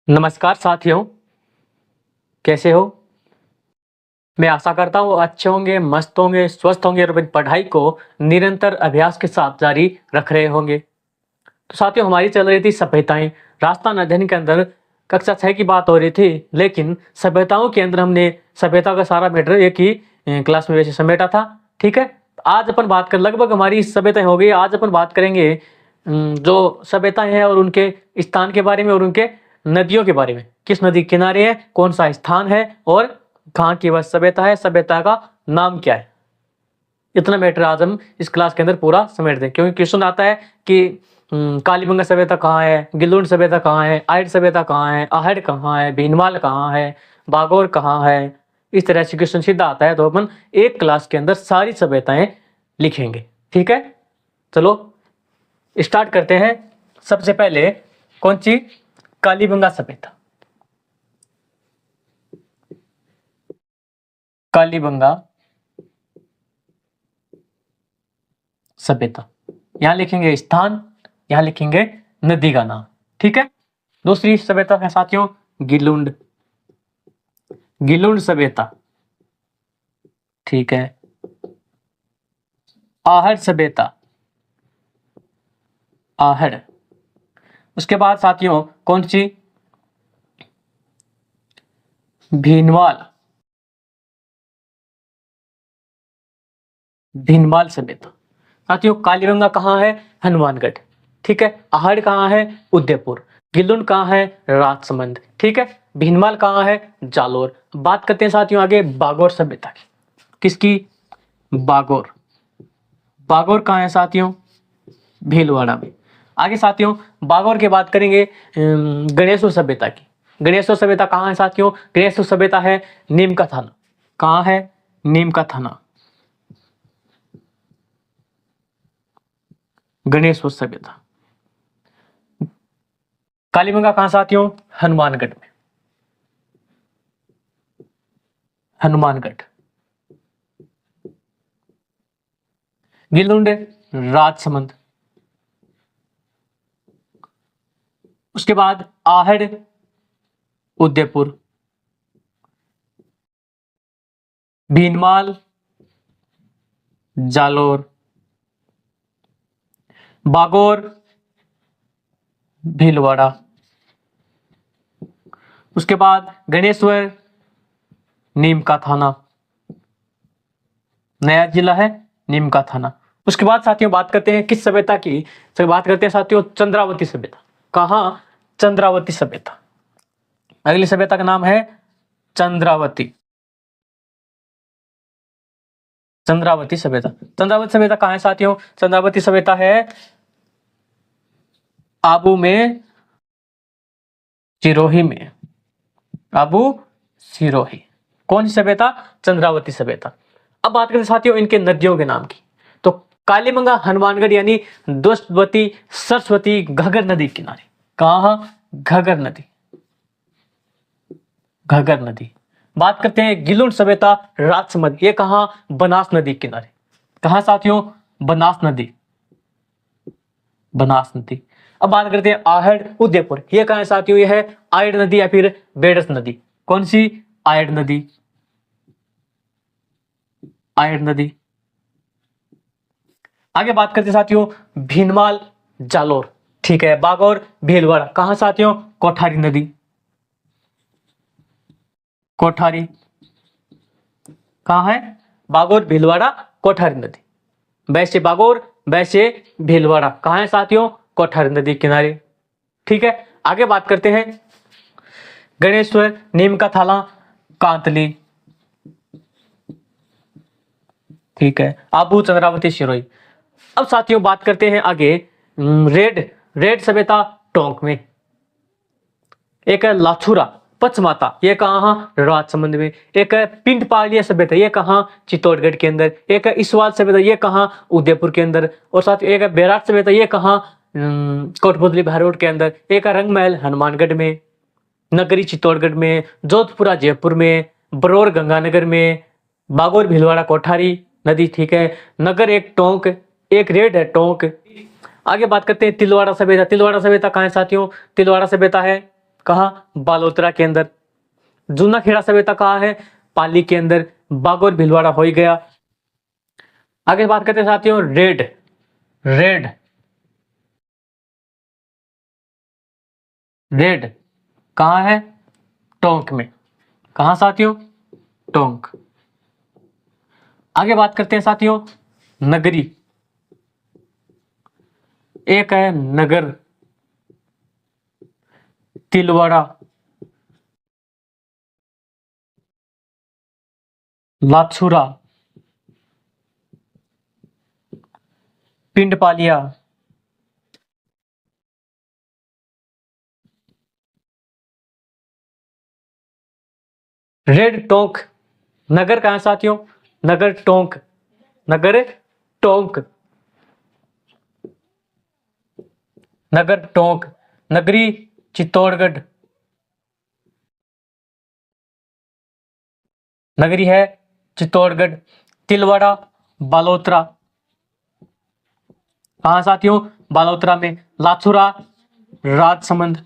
नमस्कार साथियों, कैसे हो? मैं आशा करता हूँ अच्छे होंगे, मस्त होंगे, स्वस्थ होंगे और अपनी पढ़ाई को निरंतर अभ्यास के साथ जारी रख रहे होंगे। तो साथियों, हमारी चल रही थी सभ्यताएं। राजस्थान अध्ययन के अंदर कक्षा 6 की बात हो रही थी, लेकिन सभ्यताओं के अंदर हमने सभ्यता का सारा मैटर एक ही क्लास में वैसे समेटा था। ठीक है, आज अपन बात कर लगभग हमारी सभ्यताएं हो गई। आज अपन बात करेंगे जो सभ्यताएं हैं और उनके स्थान के बारे में और उनके नदियों के बारे में। किस नदी के किनारे है, कौन सा स्थान है और कहाँ की वह सभ्यता है, सभ्यता का नाम क्या है। इतना मैटर आज हम इस क्लास के अंदर पूरा समेट दें, क्योंकि क्वेश्चन आता है कि कालीबंगा सभ्यता कहाँ है, गिलुंड सभ्यता कहाँ है, आयड सभ्यता कहाँ है, आहड़ कहाँ है, भीनमाल कहाँ है, बागोर कहाँ है। इस तरह से क्वेश्चन सीधा आता है, तो अपन एक क्लास के अंदर सारी सभ्यताएं लिखेंगे। ठीक है, चलो स्टार्ट करते हैं। सबसे पहले कौन सी? कालीबंगा सभ्यता। कालीबंगा सभ्यता, यहां लिखेंगे स्थान, यहां लिखेंगे नदी का नाम। ठीक है, दूसरी सभ्यता है साथियों गिलुंड। गिलुंड सभ्यता। ठीक है, आहड़ सभ्यता। आहड़। उसके बाद साथियों कौन सी? भीनमाल। भीनमाल सभ्यता। साथियों कालीबंगा कहाँ है? हनुमानगढ़। ठीक है, आहड़ कहाँ है? उदयपुर। गिलुंड कहाँ है? राजसमंद। ठीक है, भीनमाल कहाँ है? जालोर। बात करते हैं साथियों आगे बागोर सभ्यता की। किसकी? बागोर। बागोर कहाँ है साथियों? भीलवाड़ा में। आगे साथियों बागोर की बात करेंगे गणेशों सभ्यता की। गणेशों सभ्यता कहाँ है साथियों? गणेशों सभ्यता है नीम का थाना। कहाँ है? नीम का थाना। गणेशों सभ्यता। कालीबंगा कहाँ साथियों? हनुमानगढ़ में। हनुमानगढ़। गिलुंड राजसमंद। उसके बाद आहड़ उदयपुर। भीनमाल जालोर। बागोर भीलवाड़ा। उसके बाद गणेश्वर नीम का थाना। नया जिला है नीम का थाना। उसके बाद साथियों बात करते हैं किस सभ्यता की? तो बात करते हैं साथियों चंद्रावती सभ्यता। कहाँ? चंद्रावती सभ्यता। अगली सभ्यता का नाम है चंद्रावती। चंद्रावती सभ्यता। चंद्रावती सभ्यता कहाँ है साथियों? चंद्रावती सभ्यता है आबू में, सिरोही में। आबू सिरोही। कौन सी सभ्यता? चंद्रावती सभ्यता। अब बात करते हैं साथियों इनके नदियों के नाम की। तो कालीबंगा हनुमानगढ़ यानी दोस्तवती, सरस्वती, घगर नदी किनारे। कहाँ? घगर नदी। घगर नदी। बात करते हैं गिलुंड सभ्यता राजसमंद। ये कहाँ? बनास नदी किनारे। कहाँ साथियों? बनास नदी। बनास नदी। अब बात करते हैं आहड़ उदयपुर। ये कहाँ है साथियों? ये है आयड नदी या फिर बेडस नदी। कौन सी? आयड नदी। आयड नदी। आगे बात करते हैं साथियों भीनमाल जालोर। ठीक है, बागौर भीलवाड़ा। कहाँ साथियों? कोठारी नदी। कोठारी। कहाँ है? बागौर भीलवाड़ा कोठारी नदी। वैसे बागौर वैसे भीलवाड़ा। कहाँ है साथियों? कोठारी नदी किनारे। ठीक है, आगे बात करते हैं गणेश्वर नीम का थाला कांतली। ठीक है, आबू चंद्रावती सिरोही। अब साथियों बात करते हैं आगे रेड रेड सभ्यता टोंक में। एक है लाछुरा पचमाता। ये कहाँ? राजसमंद में। एक है पिंडपालिया सभ्यता। ये कहाँ? चित्तौड़गढ़ के अंदर। एक है इसवाल सभ्यता। ये कहाँ? उदयपुर के अंदर। और साथ एक है बैराट सभ्यता। ये कहाँ? कोटपुतली भारोड के अंदर। एक है रंगमहल हनुमानगढ़ में। नगरी चित्तौड़गढ़ में। जोधपुरा जयपुर में। बरौर गंगानगर में। बागौर भीलवाड़ा कोठारी नदी। ठीक है, नगर एक टोंक, एक रेड है टोंक। आगे बात करते हैं तिलवाड़ा सभ्यता। तिलवाड़ा सभ्यता कहाँ है साथियों? तिलवाड़ा सभ्यता है कहाँ, बालोतरा के अंदर। जूना खेड़ा सभ्यता कहाँ है, पाली के अंदर। बागोर भीलवाड़ा हो ही गया। आगे बात करते हैं साथियों रेड। रेड रेड कहाँ है, टोंक में। कहाँ साथियों, टोंक। आगे बात करते हैं साथियों नगरी। एक है नगर, तिलवाड़ा, लाछुरा, पिंडपालिया, रेड टोंक। नगर कहाँ है साथियों, नगर टोंक। नगर टोंक, नगर टोंक। नगरी चित्तौड़गढ़, नगरी है चित्तौड़गढ़। तिलवाड़ा बालोतरा, कहाँ साथियों, बालोतरा में। लाछुरा राजसमंद,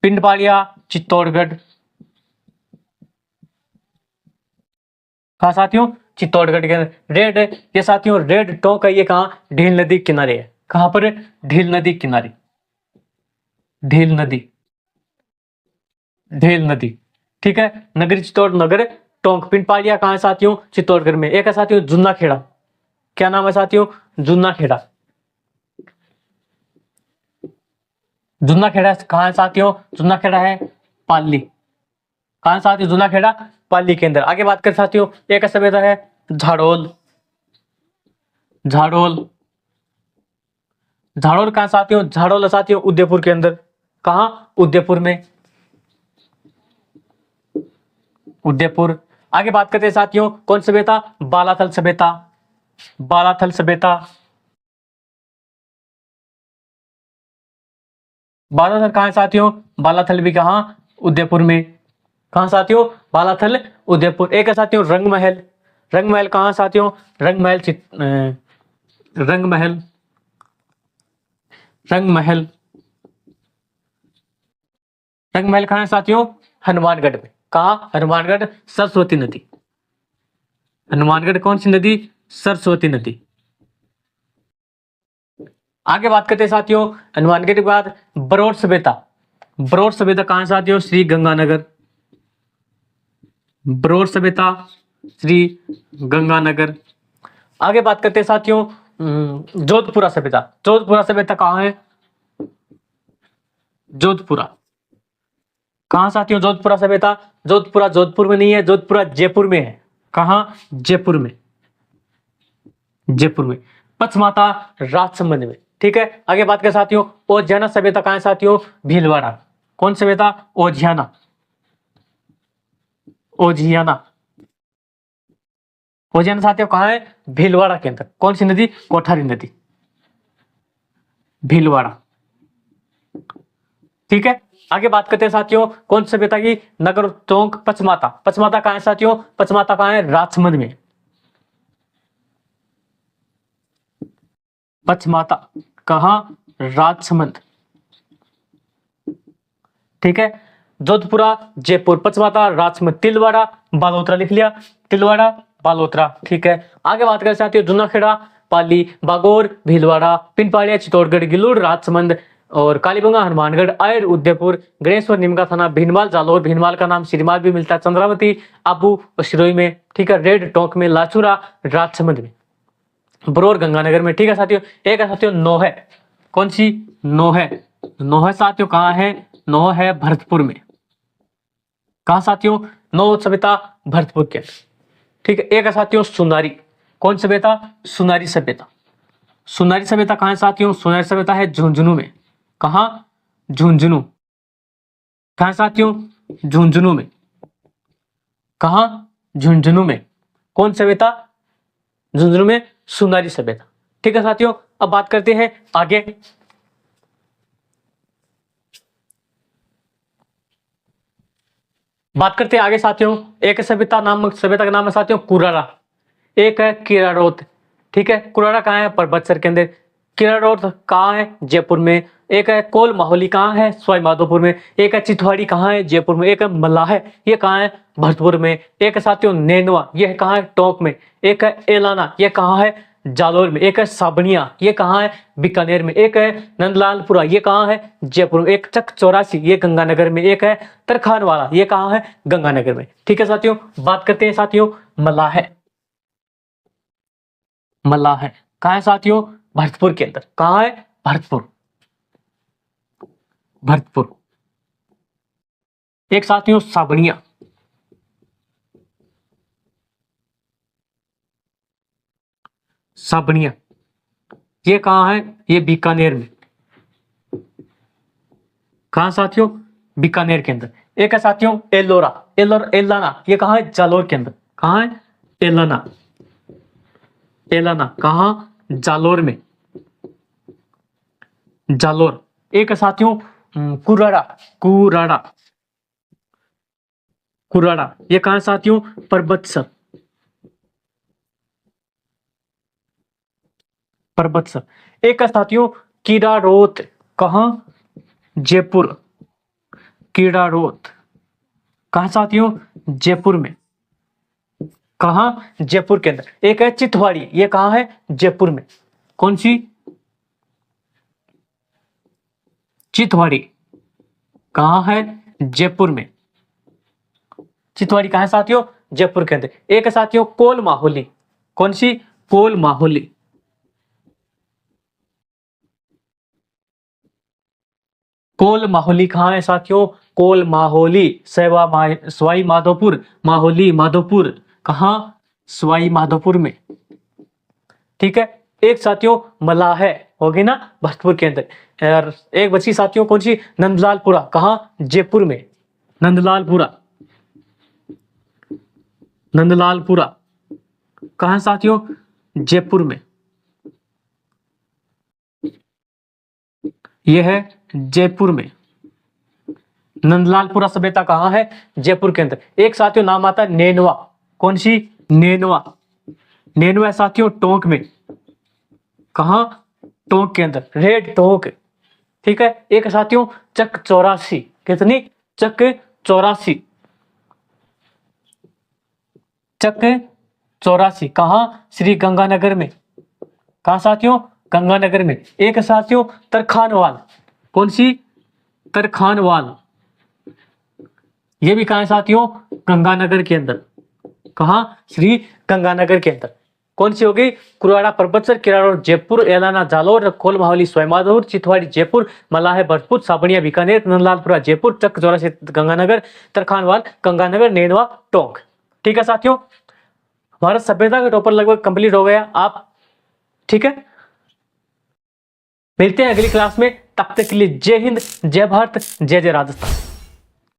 पिंडपालिया चित्तौड़गढ़, कहाँ साथियों, चित्तौड़गढ़ के अंदर। रेड ये साथियों रेड टोंक है, ये कहाँ, ढील नदी किनारे है। कहाँ पर, ढील नदी किनारे। ढील नदी, ढील नदी, ठीक है। नगरी चित्तौड़, नगर टोंक। पिंडपालिया कहाँ है साथियों, चित्तौड़गढ़ में। एक है साथियों जुन्ना खेड़ा। क्या नाम है साथियों, जुन्ना खेड़ा। जुन्ना खेड़ा कहाँ है साथियों, जुन्ना खेड़ा है पाली। कहाँ है साथियों, जुन्ना खेड़ा पाली के अंदर। आगे बात करें साथियों एक सभ्यता है झाड़ोल। झाड़ोल, झाड़ोल कहाँ साथियों, झाड़ोल साथियों उदयपुर के अंदर। कहाँ, उदयपुर में। उदयपुर। आगे बात करते हैं साथियों कौन सभ्यता, बालाथल सभ्यता। बालाथल सभ्यता, बालाथल कहाँ है साथियों, बालाथल भी कहाँ, उदयपुर में। कहाँ साथियों, बालाथल उदयपुर। एक है साथियों रंग महल। रंग महल कहाँ साथियों, रंग महल रंग महल, रंग महल। रंग महल कहाँ है साथियों, हनुमानगढ़ में। कहाँ, हनुमानगढ़, सरस्वती नदी। हनुमानगढ़ कौन सी नदी, सरस्वती नदी। आगे बात करते हैं साथियों हनुमानगढ़ के बाद बरौर सभ्यता। बरौर सभ्यता कहाँ है साथियों, श्री गंगानगर। बरौर सभ्यता श्री गंगानगर। आगे बात करते हैं साथियों जोधपुरा सभ्यता। जोधपुरा सभ्यता कहाँ है, जोधपुरा। कहाँ साथियों, जोधपुरा सभ्यता। जोधपुरा जोधपुर में नहीं है, जोधपुरा जयपुर में है। कहाँ, जयपुर में। जयपुर में। पचमाता राजसमंद में, ठीक है। आगे बात करें साथियों ओजियाना सभ्यता कहाँ है साथियों, भीलवाड़ा। कौन सभ्यता, ओजियाना। ओजियाना, ओजियाना साथियों कहाँ है, भीलवाड़ा के अंदर। कौन सी नदी, कोठारी नदी। भीलवाड़ा, ठीक है। आगे बात करते हैं साथियों कौन सभ्यता की, नगर टोंक पचमाता। पचमाता कहाँ है साथियों, पचमाता कहाँ है, राजसमंद में। पचमाता कहाँ, राजसमंद, ठीक है। जोधपुरा जयपुर, पचमाता राजसमंद, तिलवाड़ा बालोतरा लिख लिया। तिलवाड़ा बालोतरा, ठीक है। आगे बात करते साथियों जुनाखेड़ा पाली, बागोर भीलवाड़ा, पिंडपाड़िया चित्तौड़गढ़, गिलूर राजसमंद और कालीबंगा हनुमानगढ़, आयर उदयपुर, गणेश्वर निमका थाना, भीनमाल जालौर। भीनमाल का नाम श्रीमाल भी मिलता है, चंद्रावती आबू और सिरोही में, ठीक है। रेड टोंक में, लाचुरा राजसमंद में, बरौर गंगानगर में, ठीक है साथियों। एक है साथियों नोह। कौन सी, नोह। नोह साथियों कहाँ है, नोह है भरतपुर में। कहाँ साथियों, नोह सभ्यता भरतपुर के, ठीक है। एक है साथियों सुनारी। कौन सभ्यता, सुनारी सभ्यता। सुनारी सभ्यता कहाँ है साथियों, सुनारी सभ्यता है झुंझुनू में। कहाँ, झुंझुनू। कहाँ है साथियों, झुंझुनू में। कहाँ, झुंझुनू में। कौन सभ्यता, झुंझुनू में सुनारी सभ्यता, ठीक है साथियों। अब बात करते हैं आगे। बात करते हैं आगे साथियों एक सभ्यता नाम, सभ्यता का नाम है साथियों कुरारा। एक है किरारोत, ठीक है। कुरारा कहाँ है, परबतसर के अंदर। किला रोड कहाँ है? जयपुर में। एक है कोल माहौली कहाँ है? सवाई माधोपुर में। एक है चितवाड़ी कहाँ है? जयपुर में। एक है मल्लाह है, ये कहाँ है? भरतपुर में। एक है साथियों नैनवा, ये है कहाँ है? टोंक में। एक है एलाना, ये कहाँ है? जालोर में। एक है साबनिया, ये कहाँ है? बीकानेर में। एक है नंदलालपुरा, ये कहाँ है? जयपुर में। एक चक चौरासी, ये गंगानगर में। एक है तरखान वाला, ये कहाँ है? गंगानगर में। ठीक है साथियों, बात करते हैं साथियों मल्लाह है। मल्लाह है कहाँ है साथियों? भरतपुर के अंदर। कहाँ है? भरतपुर। भरतपुर। एक साथियों साबनिया। साबनिया ये कहाँ है? ये बीकानेर में। कहाँ साथियों? बीकानेर के अंदर। एक है साथियों एलोरा। एलाना, ये कहाँ है? जालोर के अंदर। कहाँ है? एलाना। एलाना कहाँ? जालोर में। जालोर। एक है साथियों कुराड़ा। कुराड़ा। कुराड़ा ये कहाँ है साथियों? परबतसर। परबतसर। एक है साथियों कीड़ारोत। कहाँ? जयपुर। कीड़ारोत कहाँ साथियों? जयपुर में। कहाँ? जयपुर के अंदर। एक है चितवाड़ी, ये कहाँ है? जयपुर में। कौन सी? चितवाड़ी कहाँ है? जयपुर में। चितवाड़ी कहाँ है साथियों? जयपुर के अंदर। एक है साथियों कोल माहौली। कौन सी? कोल माहौली। कोल माहौली कहाँ है साथियों? कोल माहौली सवाई माधोपुर। माहौली माधोपुर कहाँ? सवाई माधोपुर में। ठीक है। एक साथियों मलाह है, होगी ना? भरतपुर के अंदर। और एक बची साथियों कौन सी? नंदलालपुरा। कहाँ? जयपुर में। नंदलालपुरा। नंदलालपुरा कहाँ साथियों? जयपुर में। यह है जयपुर में। नंदलालपुरा सभ्यता कहाँ है? जयपुर के अंदर। एक साथियों नाम आता है नैनवा। कौन सी? नैनवा। नैनवा साथियों टोंक में। कहाँ? टोंक के अंदर। रेड टोंक। ठीक है। एक साथियों चक चौरासी। कितनी? चक चौरासी। चक चौरासी कहाँ? श्री गंगानगर में। कहाँ साथियों? गंगानगर में। एक साथियों तरखानवाल। कौन सी? तरखानवाल। ये भी कहाँ है साथियों? गंगानगर के अंदर। कहाँ? श्री गंगानगर के अंदर। कौन सी होगी? कुराड़ा परबतसर, किराड़ोर जयपुर, एलाना जालोर, कोल माहौली स्वयंमाधोपुर, चितवाड़ी जयपुर, मलाह भरतपुर, साबनिया बीकानेर, नंदलालपुरा जयपुर, चक चौरासी गंगानगर, तरखानवाल गंगानगर, नैनवा टोंक। ठीक है साथियों, हमारा सभ्यता का टॉपर लगभग कंप्लीट हो गया। आप ठीक है, मिलते हैं अगली क्लास में। तब तक के लिए जय हिंद, जय भारत, जय जय राजस्थान।